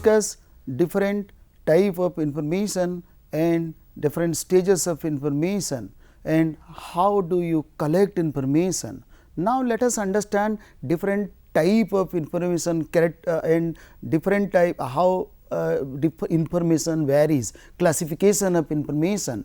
discuss different type of information and different stages of information and how do you collect information. Now, let us understand different type of information and different type how information varies, classification of information.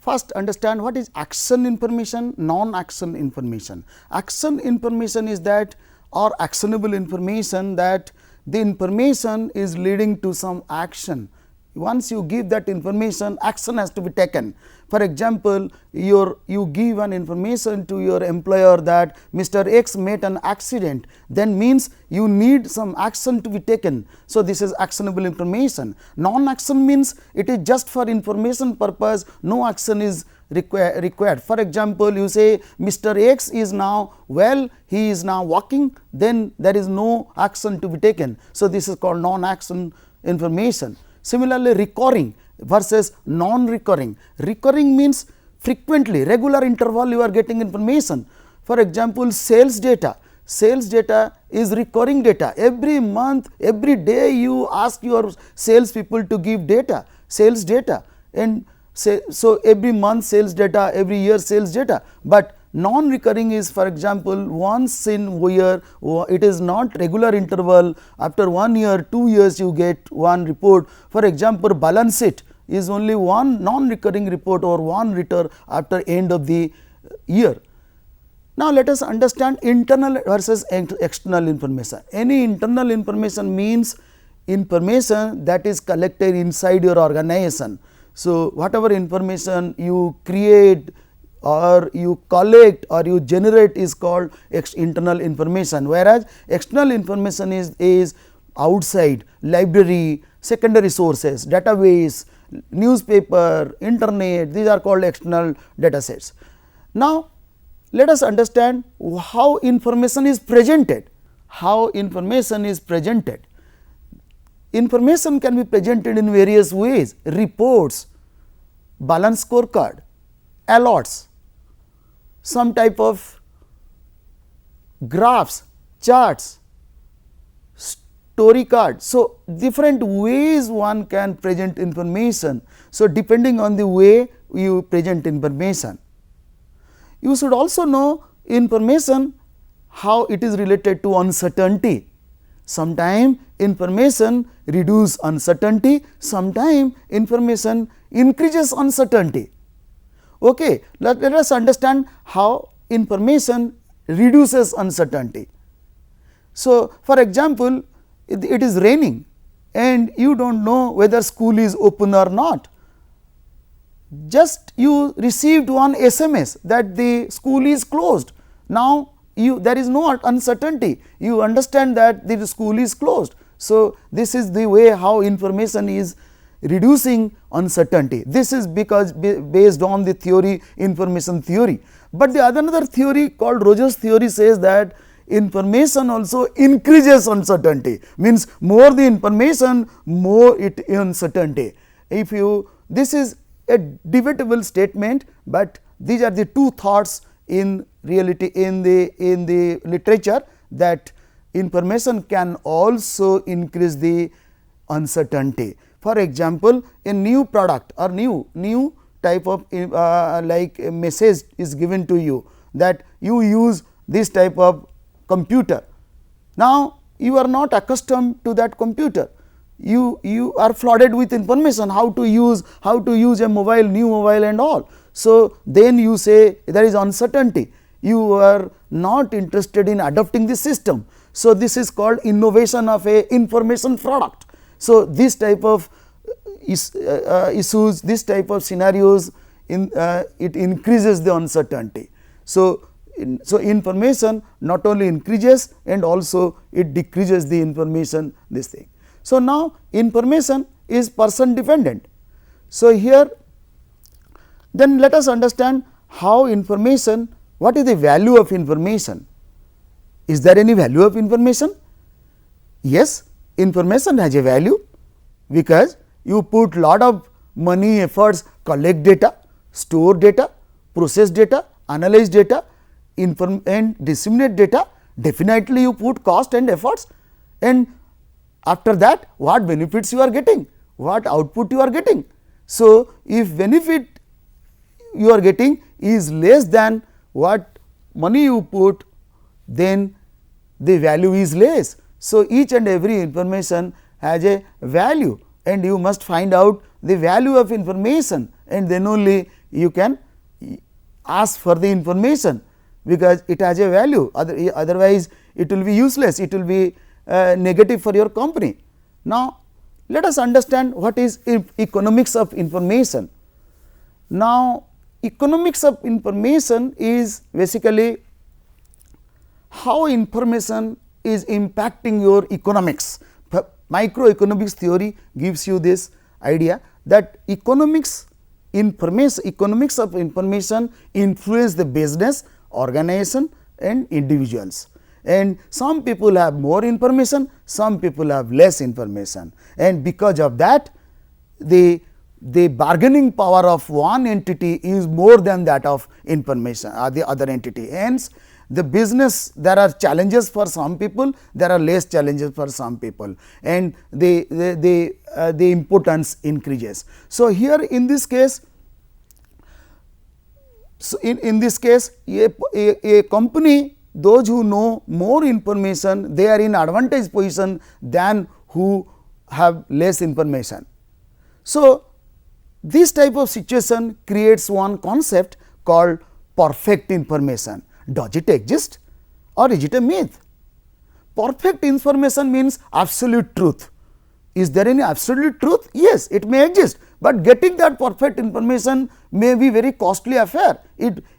First, understand what is action information, non-action information. Action information is that or actionable information that the information is leading to some action. Once you give that information, action has to be taken. For example, you give an information to your employer that Mr. X met an accident, then means you need some action to be taken. So, this is actionable information. Non-action means it is just for information purpose, no action is required. For example, you say Mr. X is now well, he is now walking, then there is no action to be taken. So, this is called non-action information. Similarly, recurring versus non-recurring. Recurring means frequently, regular interval you are getting information. For example, sales data. Sales data is recurring data. Every month, every day you ask your sales people to give data, sales data, and so every month sales data, every year sales data. But non-recurring is, for example, once in a year, it is not regular interval. After 1 year, 2 years you get one report. For example, balance sheet is only one non-recurring report or one return after end of the year. Now, let us understand internal versus external information. Any internal information means information that is collected inside your organization. So, whatever information you create or you collect or you generate is called internal information, whereas external information is outside, library, secondary sources, database, newspaper, internet, these are called external data sets. Now, let us understand how information is presented. How information is presented. Information can be presented in various ways: reports, balance scorecard, alerts, some type of graphs, charts, story card. So, different ways one can present information. So, depending on the way you present information. You should also know information how it is related to uncertainty. Sometime information reduce uncertainty, sometime information increases uncertainty. Okay, let us understand how information reduces uncertainty. So, for example, it is raining and you do not know whether school is open or not. Just you received one SMS that the school is closed. Now, there is no uncertainty, you understand that the school is closed. So, this is the way how information is reducing uncertainty. This is because based on the theory, information theory. But the another theory called Rogers theory says that information also increases uncertainty, means more the information, more it uncertainty. If you, this is a debatable statement, but these are the two thoughts in reality in the literature, that information can also increase the uncertainty. For example, a new product or new type of like a message is given to you that you use this type of computer. Now, you are not accustomed to that computer, you are flooded with information how to use a mobile, new mobile and all. So, then you say there is uncertainty, you are not interested in adopting the system. So, this is called innovation of a information product. So, this type of issues, this type of scenarios, it increases the uncertainty. So, information not only increases and also it decreases the information this thing. So, now information is person dependent. So, here then let us understand how information, what is the value of information? Is there any value of information? Yes, information has a value, because you put lot of money, efforts, collect data, store data, process data, analyze data, and disseminate data. Definitely you put cost and efforts, and After that, what benefits you are getting, what output you are getting. So, if benefit you are getting is less than what money you put, then the value is less. So, each and every information has a value, and you must find out the value of information, and then only you can ask for the information, because it has a value, otherwise it will be useless, it will be negative for your company. Now, let us understand what is economics of information. Now, economics of information is basically how information is impacting your economics. Microeconomics theory gives you this idea that economics of information influence the business, organization and individuals. And some people have more information, some people have less information, and because of that the bargaining power of one entity is more than that of information the other entity. Hence, the business, there are challenges for some people, there are less challenges for some people, and the importance increases. So, here in this case, a company, those who know more information, they are in advantage position than who have less information. So, this type of situation creates one concept called perfect information. Does it exist or is it a myth? Perfect information means absolute truth. Is there any absolute truth? Yes, it may exist, but getting that perfect information may be very costly affair.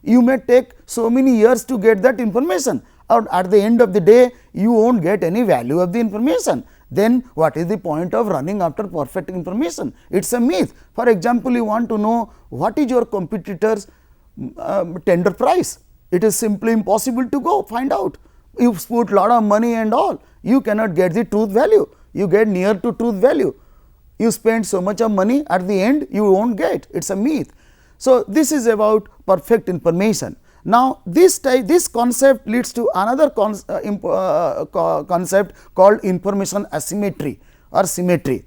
You may take so many years to get that information, or at the end of the day you won't get any value of the information. Then what is the point of running after perfect information? It is a myth. For example, you want to know what is your competitor's tender price. It is simply impossible to go find out. You put lot of money and all, you cannot get the truth value. You get near to truth value. You spend so much of money, at the end you won't get. It is a myth. So, this is about perfect information. Now, this concept leads to another concept called information asymmetry or symmetry.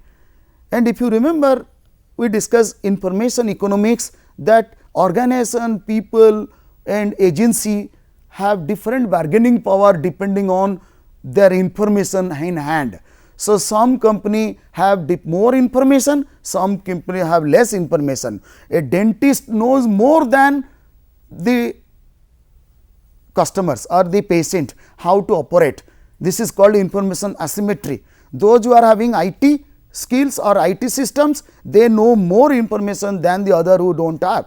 And if you remember, we discussed information economics, that organization, people and agency have different bargaining power depending on their information in hand. So, some company have more information, some company have less information. A dentist knows more than the customers or the patient how to operate. This is called information asymmetry. Those who are having IT skills or IT systems, they know more information than the other who do not have.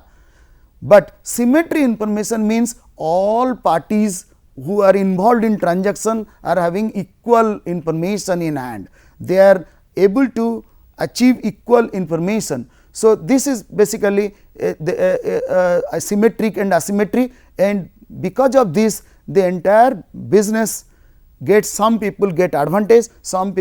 But symmetry information means all parties who are involved in transaction are having equal information in hand. They are able to achieve equal information. So, this is basically symmetric and asymmetry, and because of this the entire business gets, some people get advantage, some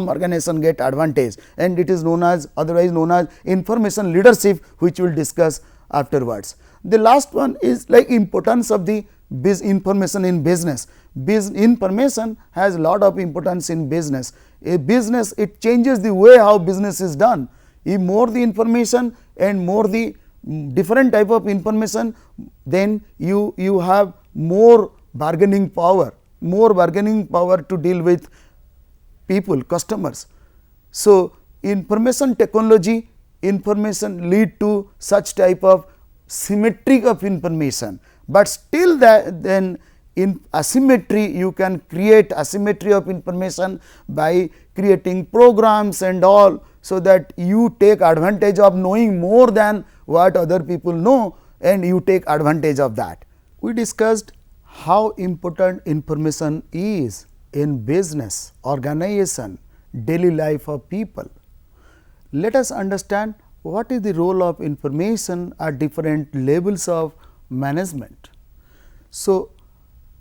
organization get advantage, and it is known as, otherwise known as information leadership, which we will discuss afterwards. The last one is like importance of the information in business. Information has a lot of importance in business. A business, it changes the way how business is done. If more the information and more the different type of information, then you have more bargaining power to deal with people, customers. So, information technology, information lead to such type of symmetry of information, but still then in asymmetry you can create asymmetry of information by creating programs and all, so that you take advantage of knowing more than what other people know and you take advantage of that. We discussed how important information is in business, organization, daily life of people. Let us understand what is the role of information at different levels of management. So,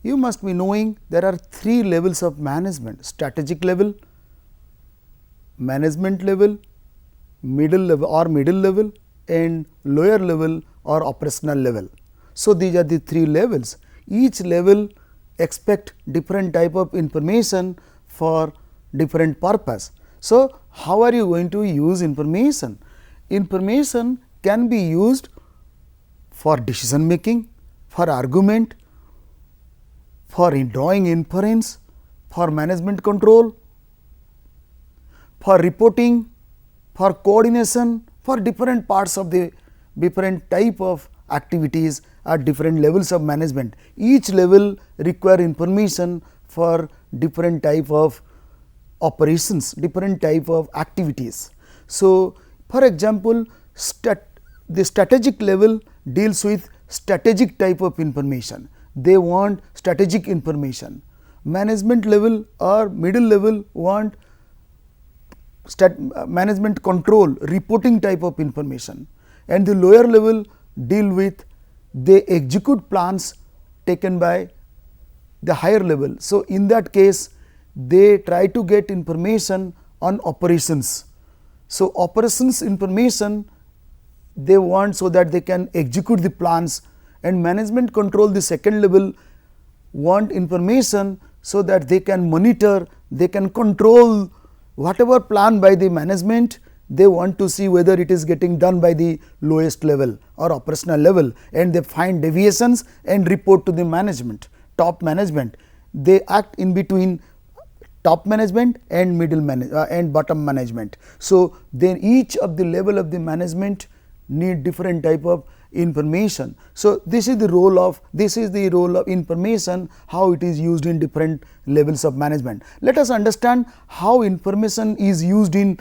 you must be knowing there are 3 levels of management: strategic level, management level, middle level and lower level or operational level. So, these are the 3 levels. Each level expect different type of information for different purpose. So, how are you going to use information? Information can be used for decision making, for argument, for drawing inference, for management control, for reporting, for coordination, for different parts of the different type of activities at different levels of management. Each level require information for different type of operations, different type of activities. So, for example, the strategic level deals with strategic type of information. They want strategic information. Management level or middle level want management control, reporting type of information, and the lower level deal with they execute plans taken by the higher level. So, in that case they try to get information on operations. So, operations information they want so that they can execute the plans, and management control, the second level, want information so that they can monitor, they can control whatever plan by the management. They want to see whether it is getting done by the lowest level or operational level, and they find deviations and report to the management, top management. They act in between top management and middle and bottom management. So, then each of the level of the management need different type of information. So, this is the role of information, how it is used in different levels of management. Let us understand how information is used in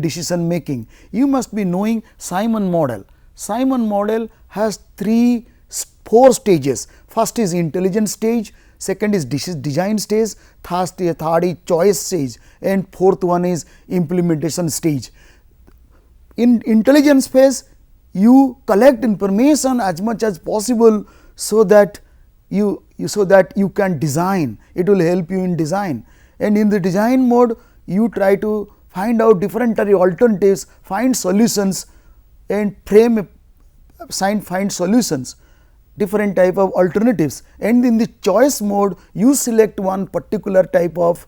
decision making. You must be knowing Simon model. Simon model has 4 stages. First is intelligence stage, second is design stage, third is choice stage, and fourth one is implementation stage. In intelligence phase, you collect information as much as possible so that you can design. It will help you in design, and in the design mode you try to find out different alternatives, find solutions and find solutions, different type of alternatives. And in the choice mode you select one particular type of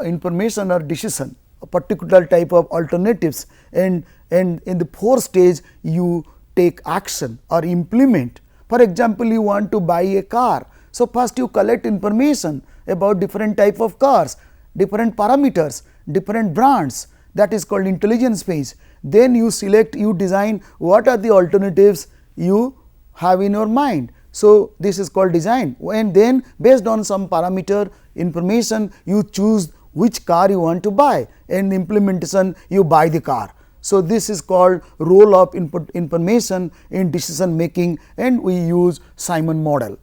information or decision, a particular type of alternatives, and in the 4th stage you take action or implement. For example, you want to buy a car. So, first you collect information about different type of cars, different parameters, different brands, that is called intelligence phase. Then you select, you design what are the alternatives you have in your mind. So, this is called design, and then based on some parameter information you choose which car you want to buy, and implementation you buy the car. So, this is called role of information in decision making, and we use Simon model.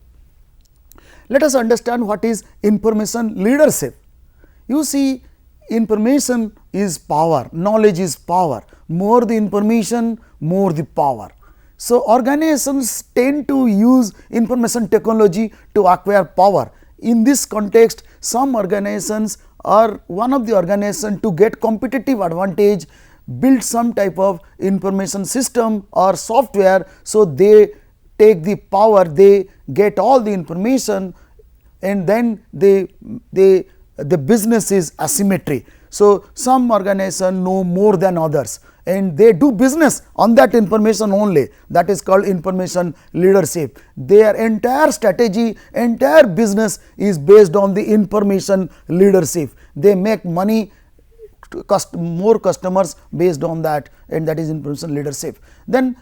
Let us understand what is information leadership. You see, information is power, knowledge is power, more the information, more the power. So, organizations tend to use information technology to acquire power. In this context, some organizations or one of the organizations, to get competitive advantage, build some type of information system or software. So, they take the power, they get all the information, and then the business is asymmetry. So, some organization know more than others, and they do business on that information only, that is called information leadership. Their entire strategy, entire business is based on the information leadership. They make money, more customers based on that, and that is information leadership. Then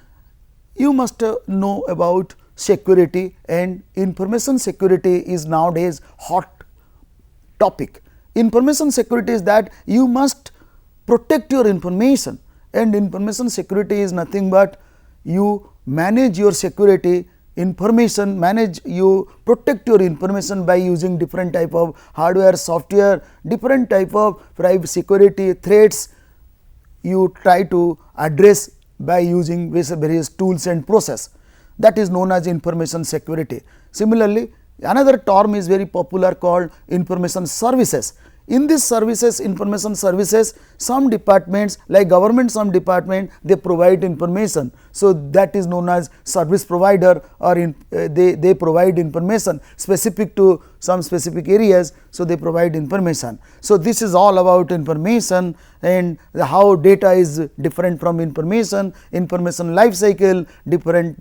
you must know about security, and information security is nowadays hot topic. Information security is that you must protect your information, and information security is nothing but you manage your security information, you protect your information by using different type of hardware, software, different type of private security threats you try to address by using various tools and process. That is known as information security. Similarly, another term is very popular called information services. In these services, information services, some departments like government, some department they provide information. So, that is known as service provider, or they provide information specific to some specific areas. So, they provide information. So, this is all about information and how data is different from information life cycle, different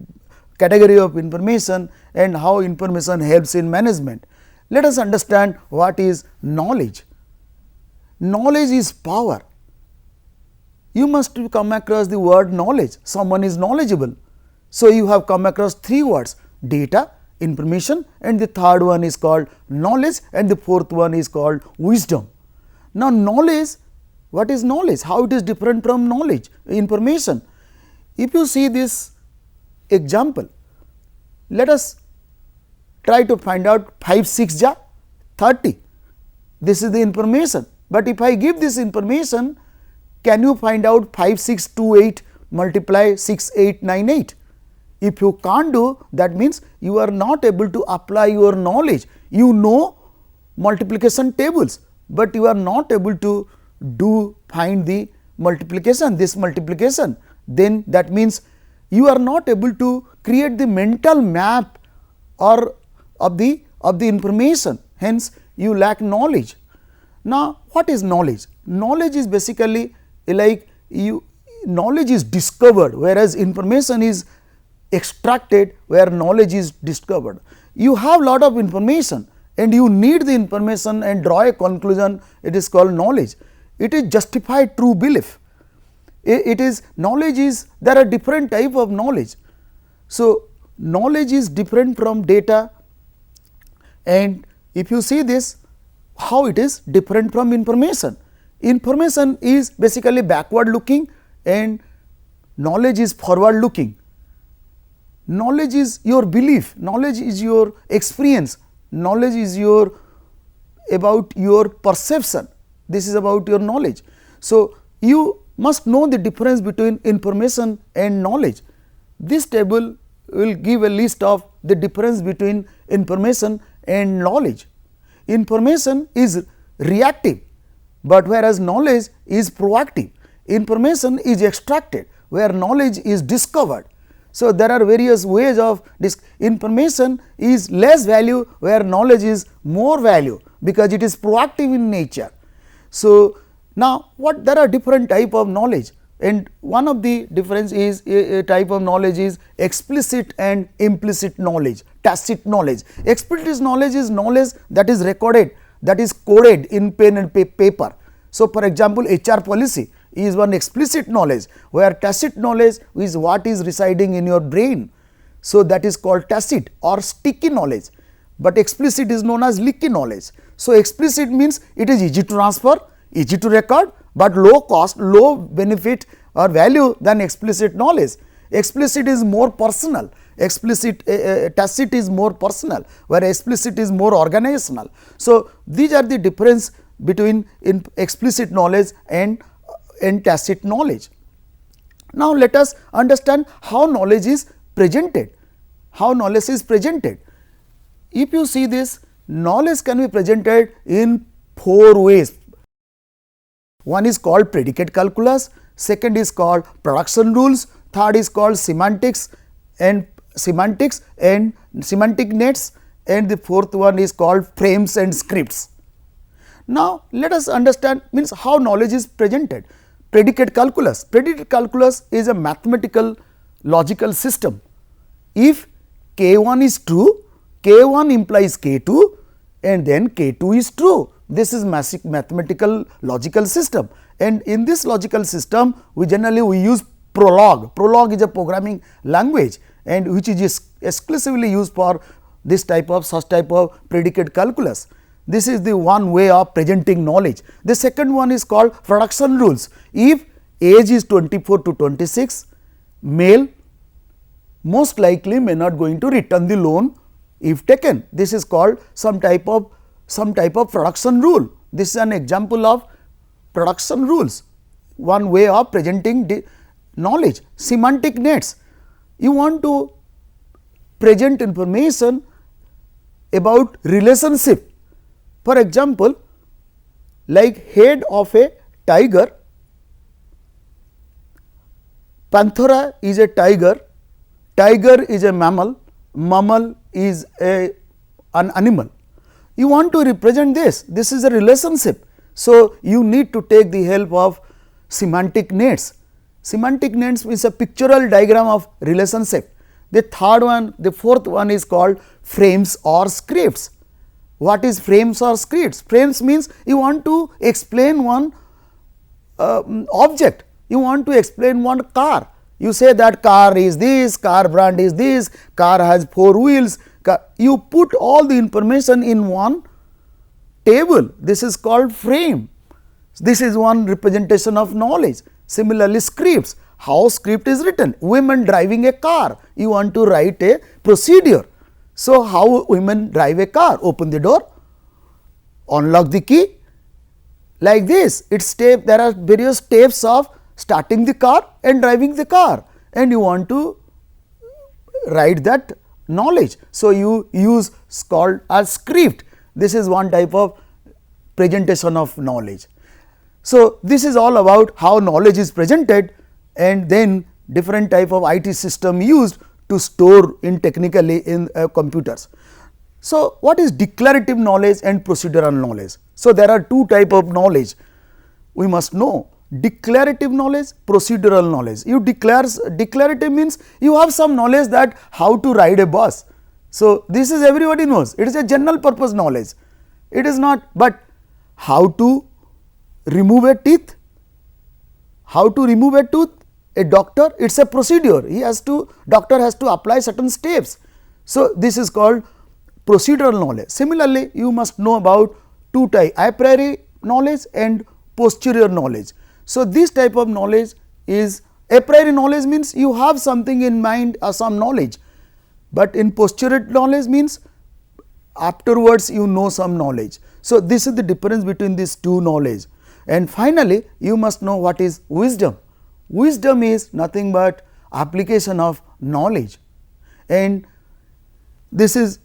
category of information, and how information helps in management. Let us understand what is knowledge. Knowledge is power. You must come across the word knowledge. Someone is knowledgeable. So, you have come across three words: data, information, and the third one is called knowledge, and the fourth one is called wisdom. Now, knowledge, what is knowledge? How it is different from knowledge, information? If you see this example, let us try to find out 5 6 ja 30. This is the information. But if I give this information, can you find out 5 6 2 8 multiply 6 8 9 8? If you can't do, that means you are not able to apply your knowledge. You know multiplication tables, but you are not able to find the multiplication, this multiplication. Then that means you are not able to create the mental map or of the information. Hence, you lack knowledge. Now, what is knowledge? Knowledge is basically like knowledge is discovered, whereas information is extracted, where knowledge is discovered. You have lot of information and you need the information and draw a conclusion. It is called knowledge. It is justified true belief. It is knowledge is, there are different type of knowledge. So, knowledge is different from data, and if you see this, how it is different from information. Information is basically backward looking and knowledge is forward looking. Knowledge is your belief, knowledge is your experience, knowledge is about your perception. This is about your knowledge. So, you must know the difference between information and knowledge. This table will give a list of the difference between information and knowledge. Information is reactive, but whereas knowledge is proactive. Information is extracted, where knowledge is discovered. So, there are various ways of information is less value, where knowledge is more value, because it is proactive in nature. So, now there are different type of knowledge, and one of the difference is a type of knowledge is explicit and implicit knowledge, tacit knowledge. Explicit knowledge is knowledge that is recorded, that is coded in pen and paper. So, for example, HR policy is one explicit knowledge, where tacit knowledge is what is residing in your brain. So, that is called tacit or sticky knowledge, but explicit is known as leaky knowledge. So, explicit means it is easy to transfer, easy to record, but low cost, low benefit or value than explicit knowledge. Explicit is more personal, tacit is more personal, where explicit is more organizational. So, these are the difference between explicit knowledge and tacit knowledge. Now, let us understand how knowledge is presented. How knowledge is presented? If you see this, knowledge can be presented in 4 ways. One is called predicate calculus, second is called production rules, third is called semantics and semantic nets, and the fourth one is called frames and scripts. Now, let us understand means how knowledge is presented. Predicate calculus. Predicate calculus is a mathematical logical system. If K1 is true, K1 implies K2 and then K2 is true. This is mathematical logical system, and in this logical system we generally use Prolog. Prolog is a programming language and which is exclusively used for such type of predicate calculus. This is the one way of presenting knowledge. The second one is called production rules. If age is 24 to 26, male most likely may not going to return the loan if taken. This is called some type of production rule. This is an example of production rules, one way of presenting the knowledge. Semantic nets, you want to present information about relationship. For example, like head of a tiger. Panthera is a tiger, tiger is a mammal, mammal is an animal. You want to represent this is a relationship. So, you need to take the help of semantic nets. Semantic nets means a pictorial diagram of relationship. The fourth one is called frames or scripts. What is frames or scripts? Frames means you want to explain one object, you want to explain one car. You say that car is this, car brand is this, car has 4 wheels. You put all the information in one table. This is called frame. This is one representation of knowledge. Similarly, scripts, how script is written. Women driving a car, you want to write a procedure. So, how women drive a car? Open the door, unlock the key, like this. There are various steps of starting the car and driving the car, and you want to write that knowledge. So, you use called as script. This is one type of presentation of knowledge. So, this is all about how knowledge is presented, and then different type of IT system used to store in technically in computers. So, what is declarative knowledge and procedural knowledge? So, there are two type of knowledge we must know: declarative knowledge, procedural knowledge. Declarative means you have some knowledge that how to ride a bus. So, this is everybody knows, it is a general purpose knowledge. It is not, but how to remove a teeth, how to remove a tooth, a doctor, it is a procedure, doctor has to apply certain steps. So, this is called procedural knowledge. Similarly, you must know about two types, a priori knowledge and posterior knowledge. So, this type of knowledge is a priori knowledge, means you have something in mind or some knowledge, but in posterior knowledge means afterwards you know some knowledge. So, this is the difference between these two knowledge. And finally, you must know what is wisdom. Wisdom is nothing but application of knowledge, and this is,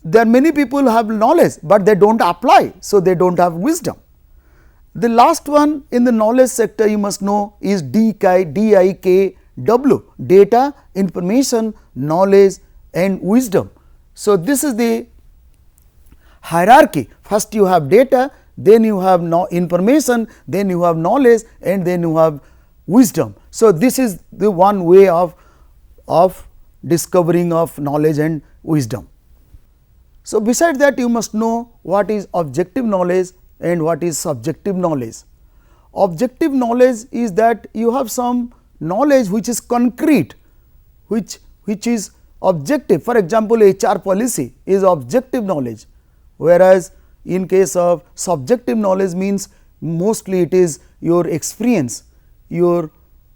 there are many people who have knowledge, but they do not apply. So, they do not have wisdom. The last one in the knowledge sector you must know is DIKW, data, information, knowledge and wisdom. So, this is the hierarchy. First you have data, then you have information, then you have knowledge, and then you have wisdom. So, this is the one way of discovering of knowledge and wisdom. So, besides that you must know what is objective knowledge and what is subjective knowledge. Objective knowledge is that you have some knowledge which is concrete, which is objective. For example, HR policy is objective knowledge, whereas in case of subjective knowledge means mostly it is your experience, your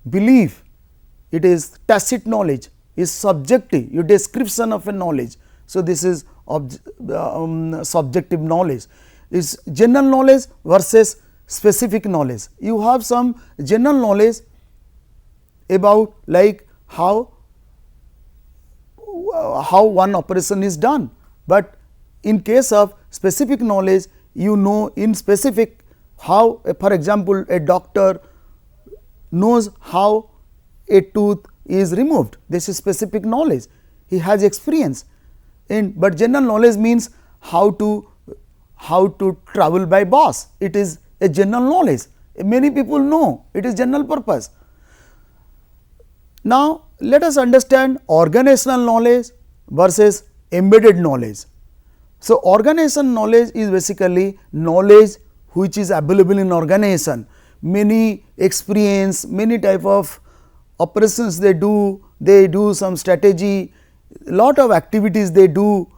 belief, it is tacit knowledge, is subjective, your description of a knowledge. So, this is subjective knowledge. Is general knowledge versus specific knowledge. You have some general knowledge about like how one operation is done, but in case of specific knowledge you know in specific how, for example, a doctor knows how a tooth is removed. This is specific knowledge, he has experience. But general knowledge means how to travel by bus, it is a general knowledge, many people know, it is general purpose. Now, let us understand organizational knowledge versus embedded knowledge. So, organizational knowledge is basically knowledge which is available in organization, many experience, many type of operations they do some strategy, lot of activities they do.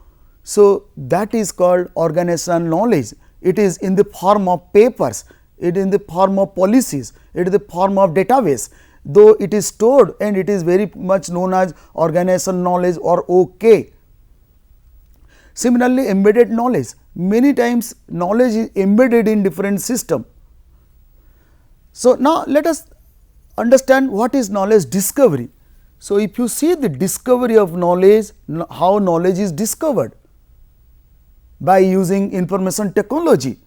So, that is called organizational knowledge. It is in the form of papers, it is in the form of policies, it is the form of database, though it is stored and it is very much known as organizational knowledge or OK. Similarly, embedded knowledge, many times knowledge is embedded in different system. So, now let us understand what is knowledge discovery. So, if you see the discovery of knowledge, how knowledge is discovered by using information technology.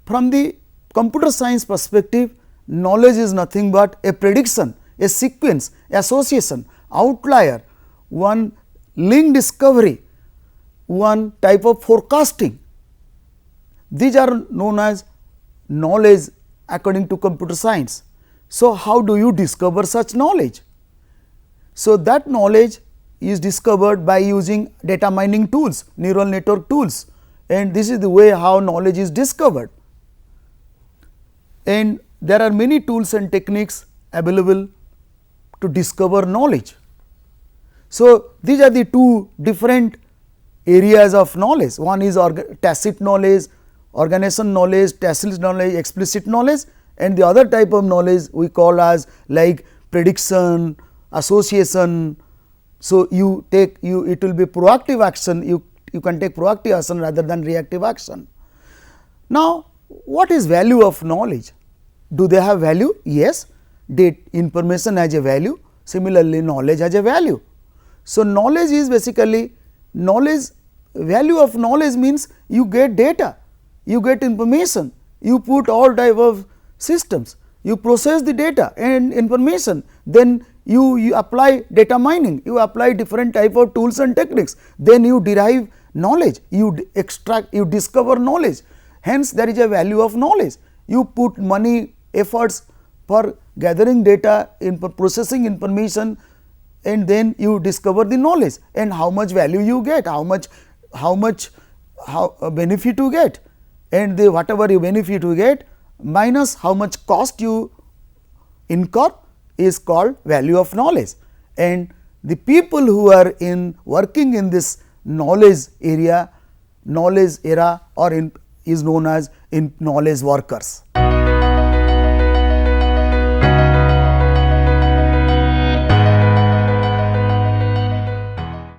From the computer science perspective, knowledge is nothing but a prediction, a sequence, association, outlier, one link discovery, one type of forecasting. These are known as knowledge according to computer science. So, how do you discover such knowledge? So, that knowledge is discovered by using data mining tools, neural network tools, and this is the way how knowledge is discovered. And there are many tools and techniques available to discover knowledge. So, these are the two different areas of knowledge. One is tacit knowledge, organization knowledge, tacit knowledge, explicit knowledge, and the other type of knowledge we call as like prediction, association. So, you take it will be proactive action, you can take proactive action rather than reactive action. Now, what is value of knowledge? Do they have value? Yes, information has a value, similarly knowledge has a value. So, knowledge is basically value of knowledge means you get data, you get information, you put all type of systems, you process the data and information, then you apply data mining, you apply different type of tools and techniques, then you derive knowledge, you extract, you discover knowledge. Hence, there is a value of knowledge. You put money, efforts for gathering data, processing information, and then you discover the knowledge, and how much value you get, how benefit you get, and whatever you benefit you get minus how much cost you incur is called value of knowledge. And the people who are working in this knowledge era or is known as knowledge workers.